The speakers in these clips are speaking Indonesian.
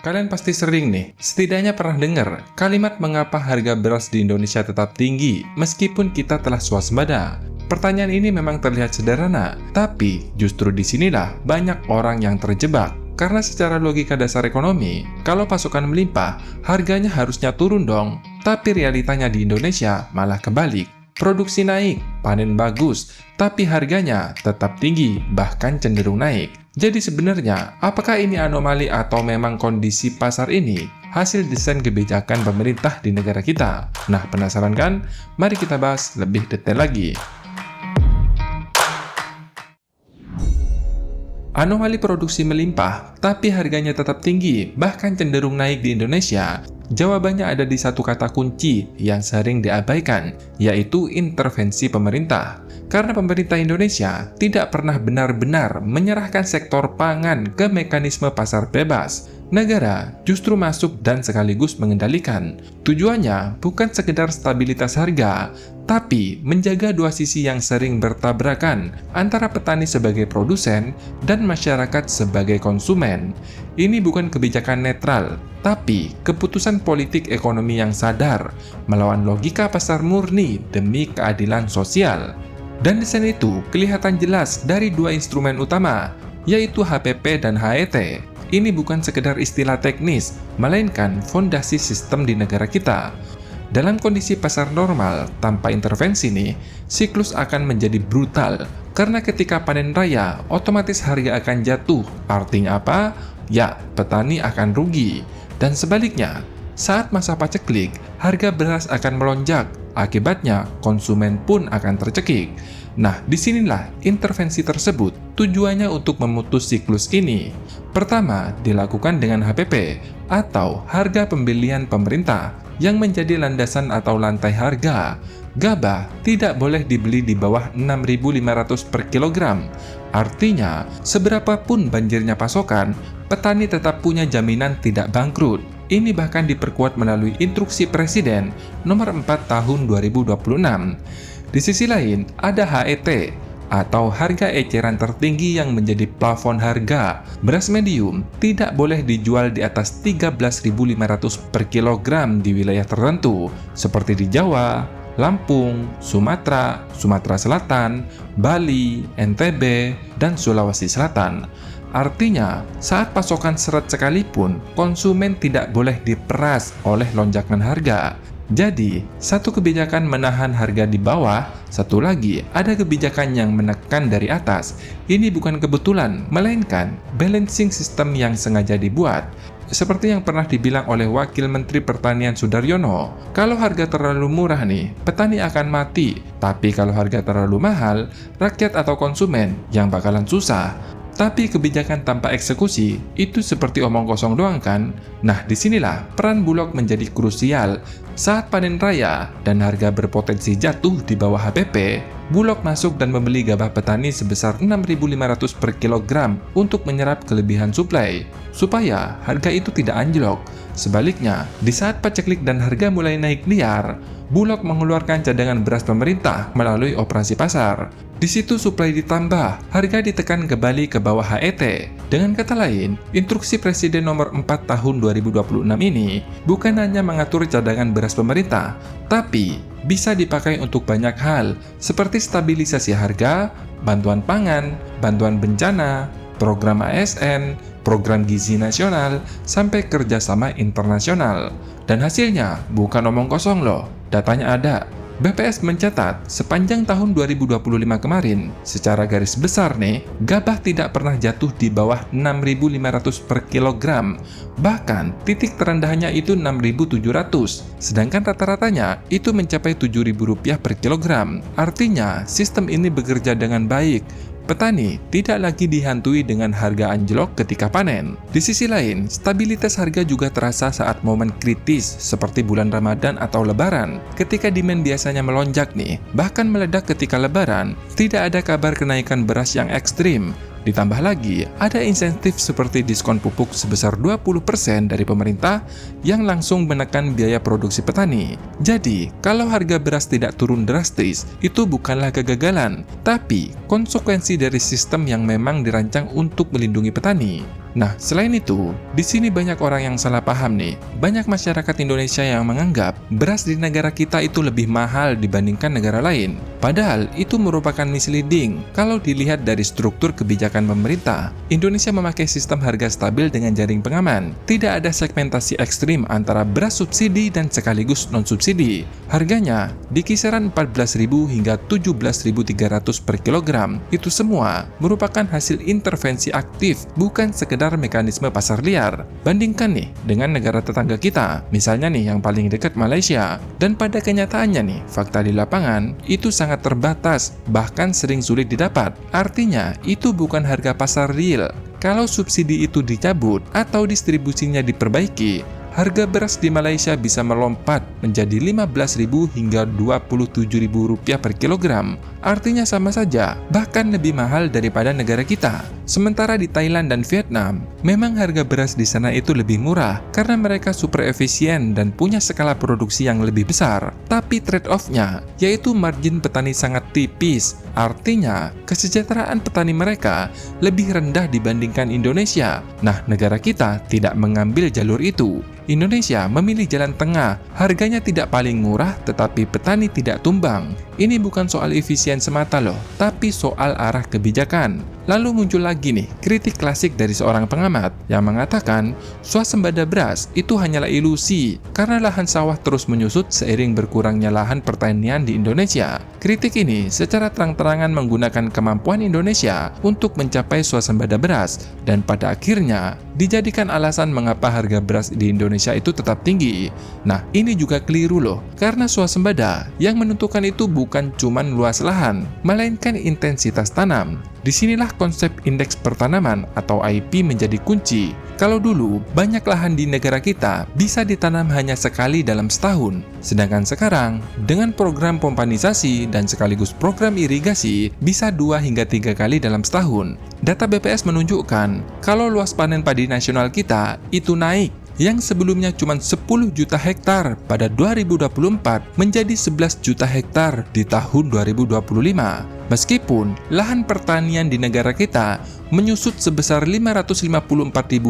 Kalian pasti sering nih, setidaknya pernah dengar kalimat mengapa harga beras di Indonesia tetap tinggi meskipun kita telah swasembada. Pertanyaan ini memang terlihat sederhana, tapi justru disinilah banyak orang yang terjebak. Karena secara logika dasar ekonomi, kalau pasokan melimpah, harganya harusnya turun dong. Tapi realitanya di Indonesia malah kebalik. Produksi naik, panen bagus, tapi harganya tetap tinggi, bahkan cenderung naik. Jadi sebenarnya, apakah ini anomali atau memang kondisi pasar ini hasil desain kebijakan pemerintah di negara kita? Nah, penasaran kan? Mari kita bahas lebih detail lagi. Anomali produksi melimpah, tapi harganya tetap tinggi, bahkan cenderung naik di Indonesia. Jawabannya ada di satu kata kunci yang sering diabaikan, yaitu intervensi pemerintah. Karena pemerintah Indonesia tidak pernah benar-benar menyerahkan sektor pangan ke mekanisme pasar bebas. Negara justru masuk dan sekaligus mengendalikan. Tujuannya bukan sekedar stabilitas harga, tapi menjaga dua sisi yang sering bertabrakan antara petani sebagai produsen dan masyarakat sebagai konsumen. Ini bukan kebijakan netral, tapi keputusan politik ekonomi yang sadar melawan logika pasar murni demi keadilan sosial. Dan desain itu kelihatan jelas dari dua instrumen utama, yaitu HPP dan HET. Ini bukan sekedar istilah teknis, melainkan fondasi sistem di negara kita. Dalam kondisi pasar normal, tanpa intervensi nih, siklus akan menjadi brutal. Karena ketika panen raya, otomatis harga akan jatuh. Artinya apa? Ya, petani akan rugi. Dan sebaliknya, saat masa paceklik, harga beras akan melonjak. Akibatnya, konsumen pun akan tercekik. Nah, disinilah intervensi tersebut tujuannya untuk memutus siklus ini. Pertama, dilakukan dengan HPP atau harga pembelian pemerintah yang menjadi landasan atau lantai harga. Gabah tidak boleh dibeli di bawah 6.500 per kilogram. Artinya, seberapapun banjirnya pasokan, petani tetap punya jaminan tidak bangkrut. Ini bahkan diperkuat melalui Instruksi Presiden Nomor 4 Tahun 2026. Di sisi lain, ada HET atau harga eceran tertinggi yang menjadi plafon harga. Beras medium tidak boleh dijual di atas 13.500 per kilogram di wilayah tertentu, seperti di Jawa, Lampung, Sumatera, Sumatera Selatan, Bali, NTB, dan Sulawesi Selatan. Artinya, saat pasokan serat sekalipun, konsumen tidak boleh diperas oleh lonjakan harga. Jadi, satu kebijakan menahan harga di bawah, satu lagi ada kebijakan yang menekan dari atas. Ini bukan kebetulan, melainkan balancing system yang sengaja dibuat. Seperti yang pernah dibilang oleh Wakil Menteri Pertanian Sudaryono, kalau harga terlalu murah nih, petani akan mati. Tapi kalau harga terlalu mahal, rakyat atau konsumen yang bakalan susah. Tapi kebijakan tanpa eksekusi itu seperti omong kosong doang kan? Nah, disinilah peran Bulog menjadi krusial. Saat panen raya dan harga berpotensi jatuh di bawah HPP, Bulog masuk dan membeli gabah petani sebesar 6.500 per kilogram untuk menyerap kelebihan suplai, supaya harga itu tidak anjlok. Sebaliknya, di saat paceklik dan harga mulai naik liar, Bulog mengeluarkan cadangan beras pemerintah melalui operasi pasar. Di situ suplai ditambah, harga ditekan kembali ke bawah HET. Dengan kata lain, Instruksi Presiden Nomor 4 Tahun 2026 ini bukan hanya mengatur cadangan beras pemerintah, tapi bisa dipakai untuk banyak hal, seperti stabilisasi harga, bantuan pangan, bantuan bencana, program ASN, program gizi nasional, sampai kerjasama internasional. Dan hasilnya bukan omong kosong loh, datanya ada. BPS mencatat, sepanjang tahun 2025 kemarin, secara garis besar nih, gabah tidak pernah jatuh di bawah 6.500 per kilogram. Bahkan, titik terendahnya itu 6.700, sedangkan rata-ratanya itu mencapai Rp7.000 per kilogram. Artinya, sistem ini bekerja dengan baik. Petani tidak lagi dihantui dengan harga anjlok ketika panen. Di sisi lain, stabilitas harga juga terasa saat momen kritis seperti bulan Ramadan atau Lebaran. Ketika demand biasanya melonjak nih, bahkan meledak ketika Lebaran, tidak ada kabar kenaikan beras yang ekstrim. Ditambah lagi, ada insentif seperti diskon pupuk sebesar 20% dari pemerintah yang langsung menekan biaya produksi petani. Jadi, kalau harga beras tidak turun drastis, itu bukanlah kegagalan, tapi konsekuensi dari sistem yang memang dirancang untuk melindungi petani. Nah, selain itu, di sini banyak orang yang salah paham nih. Banyak masyarakat Indonesia yang menganggap beras di negara kita itu lebih mahal dibandingkan negara lain. Padahal itu merupakan misleading. Kalau dilihat dari struktur kebijakan pemerintah, Indonesia memakai sistem harga stabil dengan jaring pengaman. Tidak ada segmentasi ekstrim antara beras subsidi dan sekaligus non-subsidi. Harganya di kisaran 14.000 hingga 17.300 per kilogram. Itu semua merupakan hasil intervensi aktif, bukan sekedar mekanisme pasar liar. Bandingkan nih dengan negara tetangga kita, misalnya nih yang paling dekat Malaysia. Dan pada kenyataannya nih, fakta di lapangan itu sangat terbatas, bahkan sering sulit didapat. Artinya, itu bukan harga pasar real. Kalau subsidi itu dicabut atau distribusinya diperbaiki, harga beras di Malaysia bisa melompat menjadi 15.000 hingga 27.000 rupiah per kilogram. Artinya sama saja, bahkan lebih mahal daripada negara kita. Sementara di Thailand dan Vietnam, memang harga beras di sana itu lebih murah karena mereka super efisien dan punya skala produksi yang lebih besar. Tapi trade-off-nya, yaitu margin petani sangat tipis. Artinya, kesejahteraan petani mereka lebih rendah dibandingkan Indonesia. Nah, negara kita tidak mengambil jalur itu. Indonesia memilih jalan tengah, harganya tidak paling murah tetapi petani tidak tumbang. Ini bukan soal efisien semata loh, tapi soal arah kebijakan. Lalu muncul lagi nih, kritik klasik dari seorang pengamat yang mengatakan swasembada beras itu hanyalah ilusi karena lahan sawah terus menyusut seiring berkurangnya lahan pertanian di Indonesia. Kritik ini secara terang-terangan menggunakan kemampuan Indonesia untuk mencapai swasembada beras dan pada akhirnya dijadikan alasan mengapa harga beras di Indonesia itu tetap tinggi. Nah, ini juga keliru loh, karena swasembada yang menentukan itu bukan cuman luas lahan, melainkan intensitas tanam. Disinilah konsep indeks pertanaman atau IP menjadi kunci. Kalau dulu, banyak lahan di negara kita bisa ditanam hanya sekali dalam setahun. Sedangkan sekarang, dengan program pompanisasi dan sekaligus program irigasi, bisa 2 hingga 3 kali dalam setahun. Data BPS menunjukkan, kalau luas panen padi nasional kita itu naik, yang sebelumnya cuma 10 juta hektar pada 2024 menjadi 11 juta hektar di tahun 2025. Meskipun lahan pertanian di negara kita menyusut sebesar 554.000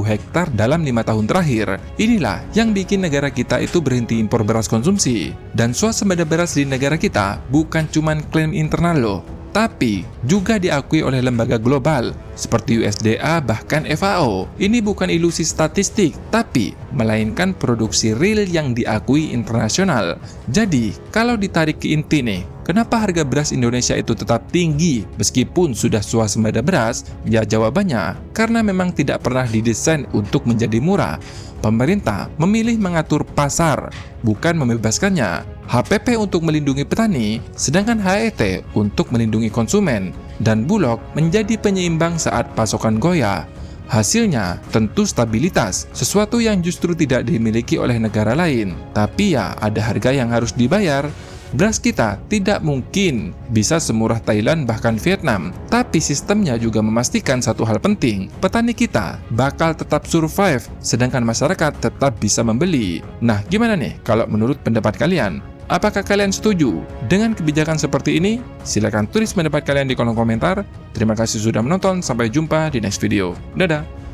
hektar dalam 5 tahun terakhir, inilah yang bikin negara kita itu berhenti impor beras konsumsi. Dan swasembada beras di negara kita bukan cuma klaim internal loh, tapi juga diakui oleh lembaga global seperti USDA bahkan FAO. Ini bukan ilusi statistik, tapi melainkan produksi real yang diakui internasional. Jadi, kalau ditarik ke inti nih, kenapa harga beras Indonesia itu tetap tinggi meskipun sudah swasembada beras? Ya jawabannya, karena memang tidak pernah didesain untuk menjadi murah. Pemerintah memilih mengatur pasar, bukan membebaskannya. HPP untuk melindungi petani, sedangkan HET untuk melindungi konsumen, dan Bulog menjadi penyeimbang saat pasokan goyah. Hasilnya tentu stabilitas, sesuatu yang justru tidak dimiliki oleh negara lain. Tapi ya ada harga yang harus dibayar. Beras kita tidak mungkin bisa semurah Thailand bahkan Vietnam, tapi sistemnya juga memastikan satu hal penting, petani kita bakal tetap survive, sedangkan masyarakat tetap bisa membeli. Nah, gimana nih kalau menurut pendapat kalian? Apakah kalian setuju dengan kebijakan seperti ini? Silahkan tulis pendapat kalian di kolom komentar. Terima kasih sudah menonton, sampai jumpa di next video. Dadah!